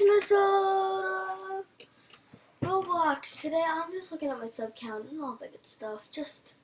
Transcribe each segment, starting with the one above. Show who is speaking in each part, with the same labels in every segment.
Speaker 1: to Minnesota Roblox. Today I'm just looking at my sub count and all that good stuff. Just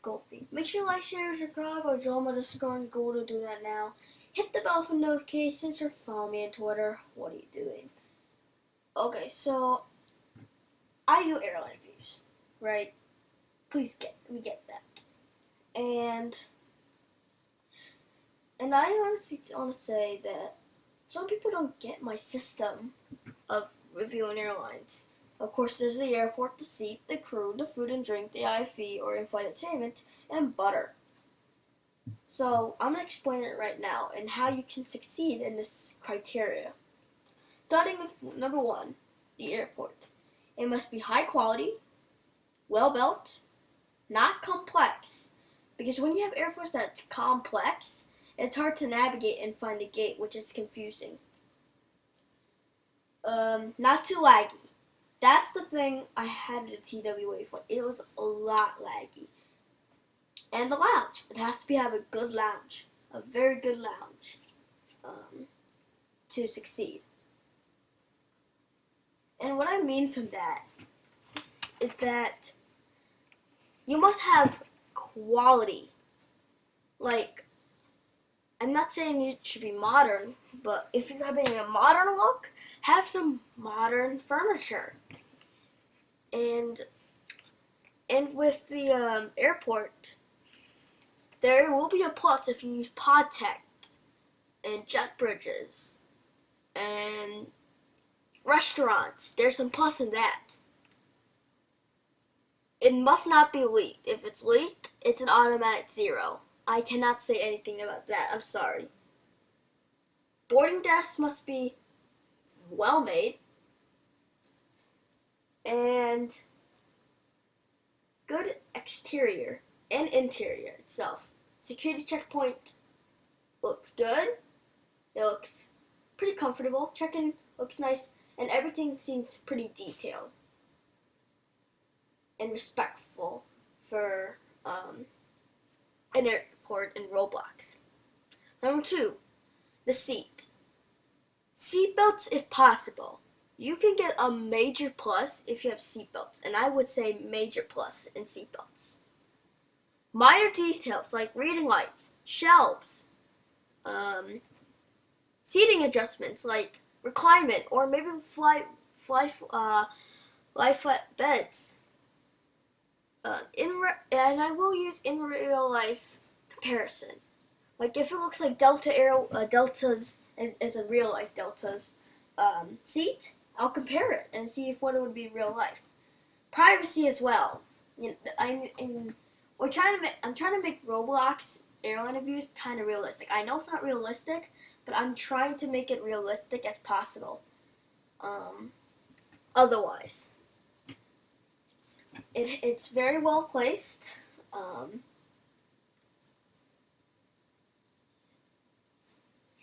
Speaker 1: Goldie. Make sure you like, share, subscribe, or join my Discord and go to do that now. Hit the bell for notifications or follow me on Twitter. What are you doing? Okay, so I do airline reviews, right? We get that. And I honestly want to say that some people don't get my system of reviewing airlines. Of course, there's the airport, the seat, the crew, the food and drink, the IFE or in-flight entertainment, and butter. So I'm going to explain it right now and how you can succeed in this criteria. Starting with number 1, the airport. It must be high quality, well built, not complex. Because when you have airports that's complex, it's hard to navigate and find the gate, which is confusing. Not too laggy. That's the thing I had at the TWA for. It was a lot laggy. And the lounge. It has to have a good lounge. A very good lounge. To succeed. And what I mean from that is that you must have quality. Like, I'm not saying it should be modern, but if you're having a modern look, have some modern furniture. And with the airport, there will be a plus if you use pod tech and jet bridges and restaurants. There's some plus in that. It must not be leaked. If it's leaked, it's an automatic 0. I cannot say anything about that. I'm sorry. Boarding desks must be well made and good exterior and interior itself. Security checkpoint looks good. It looks pretty comfortable. Check-in looks nice, and everything seems pretty detailed and respectful for an airport in Roblox. Number 2, the seat. Seatbelts if possible. You can get a major plus if you have seatbelts, and I would say major plus in seatbelts. Minor details like reading lights, shelves, seating adjustments like reclinement or maybe lie flat beds. And I will use in real life comparison. Like if it looks like Delta's as a real life Delta's seat, I'll compare it and see if what it would be in real life. Privacy as well. I'm trying to make Roblox airline reviews kind of realistic. I know it's not realistic, but I'm trying to make it realistic as possible. Otherwise, it's very well placed.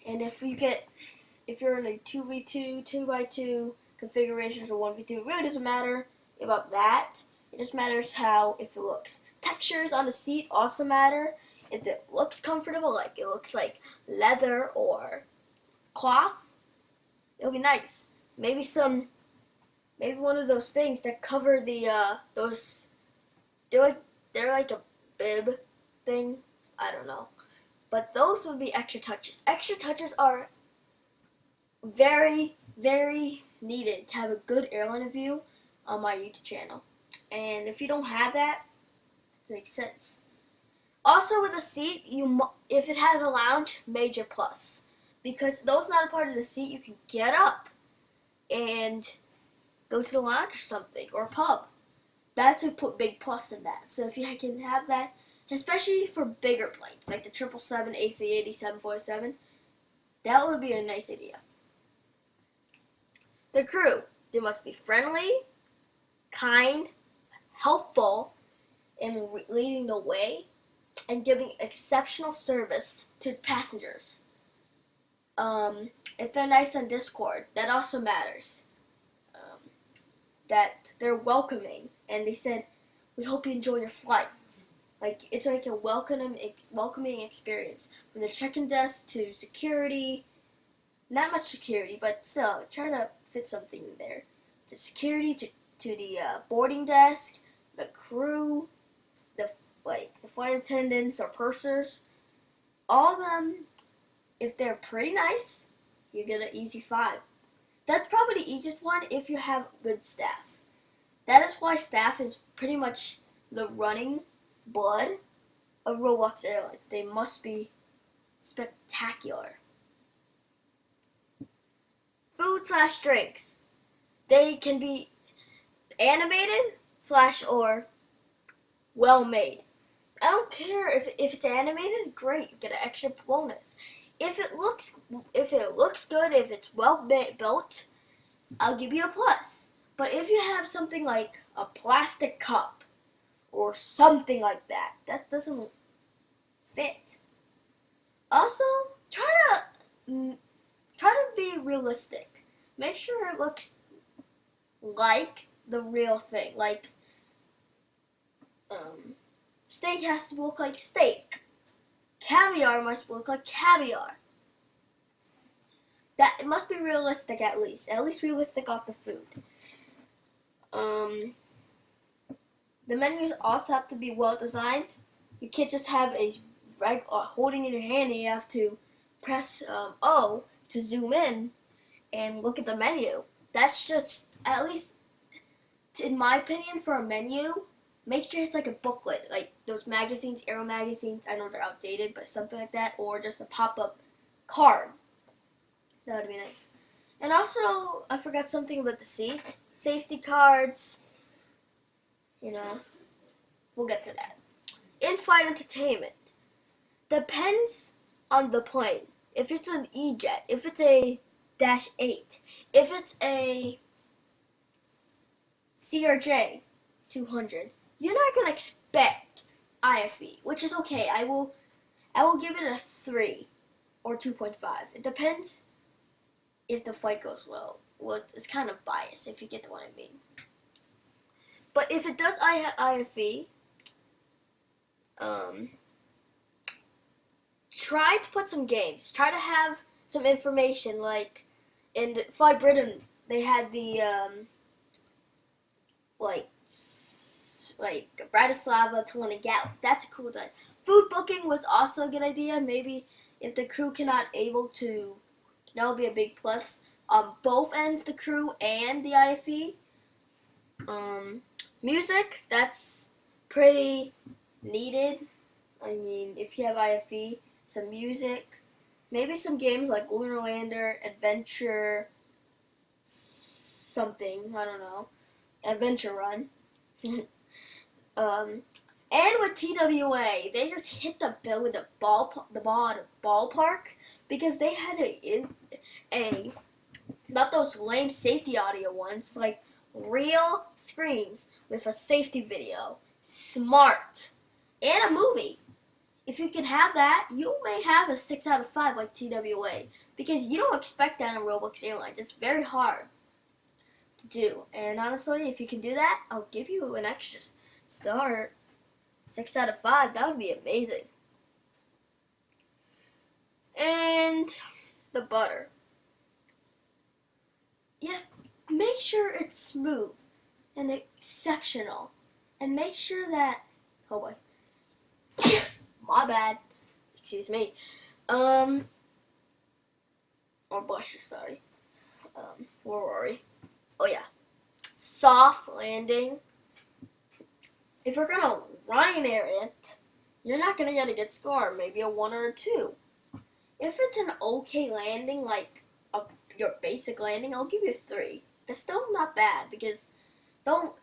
Speaker 1: And if you're in a 2v2, 2x2 configurations or 1v2, it really doesn't matter about that. It just matters if it looks. Textures on the seat also matter. If it looks comfortable, like it looks like leather or cloth, it'll be nice. Maybe one of those things that cover the they're like a bib thing. I don't know. But those would be extra touches. Extra touches are very, very needed to have a good airline review on my YouTube channel. And if you don't have that, it makes sense. Also with a seat, if it has a lounge, major plus. Because those not a part of the seat, you can get up and go to the lounge or something, or a pub. That's a big plus in that. So if you can have that, especially for bigger planes, like the 777, A380, 747, that would be a nice idea. The crew, they must be friendly, kind, helpful, and leading the way, and giving exceptional service to passengers. If they're nice on Discord, that also matters. That they're welcoming, and they said, "We hope you enjoy your flight." Like it's like a welcoming experience from the check-in desk to security. not much security, but still, try to fit something in there. To security, to the boarding desk, the crew, the flight attendants or pursers, all of them. If they're pretty nice, you get an easy 5. That's probably the easiest one if you have good staff. That is why staff is pretty much the running blood of Roblox Airlines. They must be spectacular. Food/drinks. They can be animated / or well made. I don't care if it's animated, great, you get an extra bonus. If it looks good, if it's well built, I'll give you a plus. But if you have something like a plastic cup or something like that, that doesn't fit. Also, try to be realistic. Make sure it looks like the real thing. Like steak has to look like steak. Caviar must look like caviar. That it must be realistic at least realistic off the food. The menus also have to be well designed. You can't just have a holding in your hand and you have to press O to zoom in and look at the menu. That's just, at least in my opinion, for a menu, make sure it's like a booklet, like those magazines, Aero magazines. I know they're outdated, but something like that, or just a pop-up card. That would be nice. And also, I forgot something about the seat. Safety cards. You know, we'll get to that. In-flight entertainment. Depends on the plane. If it's an E-Jet, if it's a -8, if it's a CRJ 200, you're not gonna expect IFE, which is okay. I will give it a 3 or 2.5. It depends if the flight goes well. Well, it's kind of biased if you get what I mean. But if it does IFE, try to put some games. Try to have some information, like in Fly Britain, they had the like Bratislava to Gatwick. That's a cool time. Food booking was also a good idea. Maybe if the crew cannot able to, that would be a big plus on both ends, the crew and the IFE. Music, that's pretty needed. I mean, if you have IFE, some music, maybe some games like Lunar Lander, Adventure, something, I don't know, Adventure Run. And with TWA, they just hit the bill with the ball at a ballpark because they had a not those lame safety audio ones, like real screens with a safety video, smart, and a movie. If you can have that, you may have a 6 out of 5 like TWA because you don't expect that in Roblox Airlines. It's very hard to do, and honestly, if you can do that, I'll give you an extra star. 6 out of 5, that would be amazing. And the butter. Yeah, make sure it's smooth and exceptional. And make sure that, oh boy, my bad, excuse me. Or Buster, sorry. Where were we? Oh yeah, soft landing. If you're gonna Ryanair it, you're not gonna get a good score, maybe a 1 or a 2. If it's an okay landing, like your basic landing, I'll give you a 3. That's still not bad because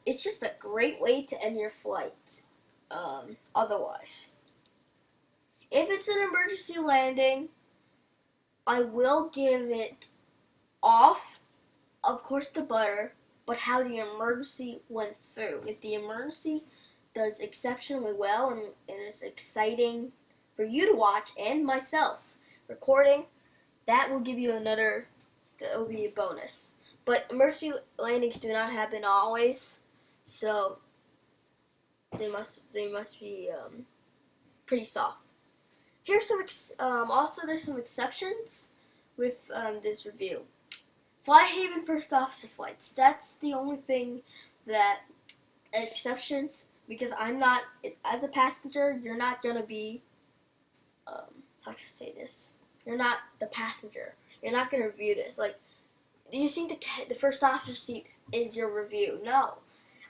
Speaker 1: it's just a great way to end your flight. Otherwise, if it's an emergency landing, I will give it off, of course, the butter, but how the emergency went through. If the emergency does exceptionally well and is exciting for you to watch and myself recording, that will give you that will be a bonus. But emergency landings do not happen always, so they must be pretty soft. Here's some also there's some exceptions with this review. Fly Haven first officer flights. That's the only thing that exceptions, because I'm not, as a passenger, you're not gonna be, how should I say this? You're not the passenger. You're not gonna review this. Like, do you think the first officer seat is your review? No.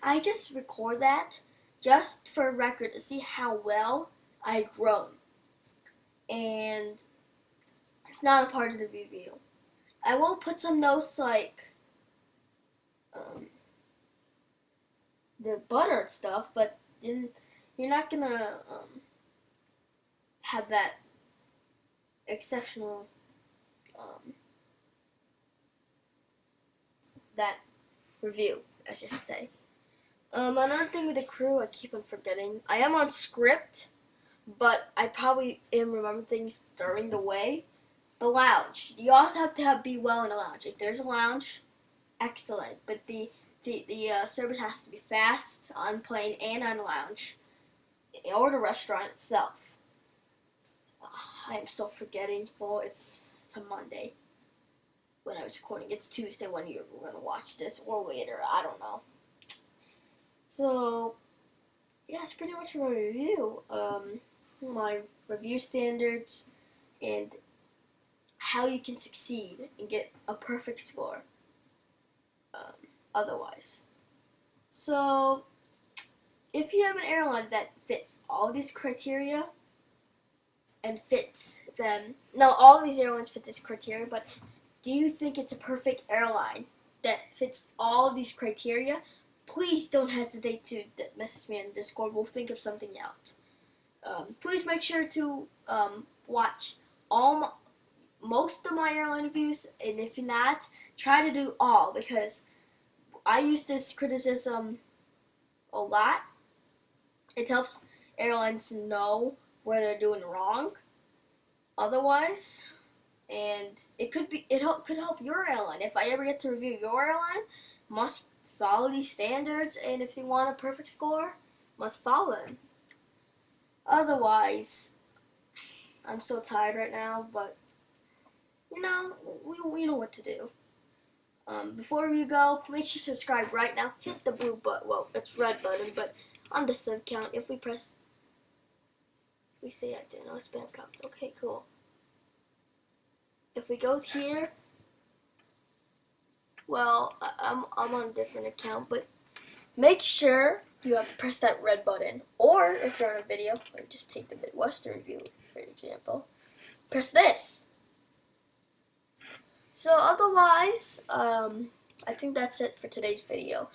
Speaker 1: I just record that just for a record to see how well I've grown. And it's not a part of the review. I will put some notes like the butter and stuff, but you're not gonna have that exceptional that review, I should say. Another thing with the crew, I keep on forgetting. I am on script, but I probably am remembering things during the way. The lounge. You also have to be well in a lounge. If there's a lounge, excellent. But the service has to be fast on plane and on lounge, or the restaurant itself. I am so forgetful. It's a Monday when I was recording. It's Tuesday when you're gonna watch this, or later. I don't know. So yeah, it's pretty much my review. My review standards and how you can succeed and get a perfect score otherwise. So if you have an airline that fits all these criteria and fits them, now all these airlines fit this criteria, but do you think it's a perfect airline that fits all of these criteria? Please don't hesitate to message me on Discord. We'll think of something out. Please make sure to watch most of my airline reviews, and if you're not, try to do all, because I use this criticism a lot. It helps airlines to know where they're doing wrong otherwise, and it could help your airline. If I ever get to review your airline, must follow these standards, and if you want a perfect score, must follow them. Otherwise, I'm so tired right now, but you know, we know what to do. Before we go, make sure to subscribe right now. Hit the blue button. Well, it's red button, but on the sub count, if we say active, no spam counts. Okay, cool. If we go here, well, I'm on a different account, but make sure you have to press that red button. Or if you're on a video, like just take the Midwestern review, for example. Press this. So otherwise, I think that's it for today's video.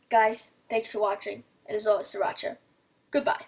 Speaker 1: Guys, thanks for watching, and as always, Sriracha. Goodbye.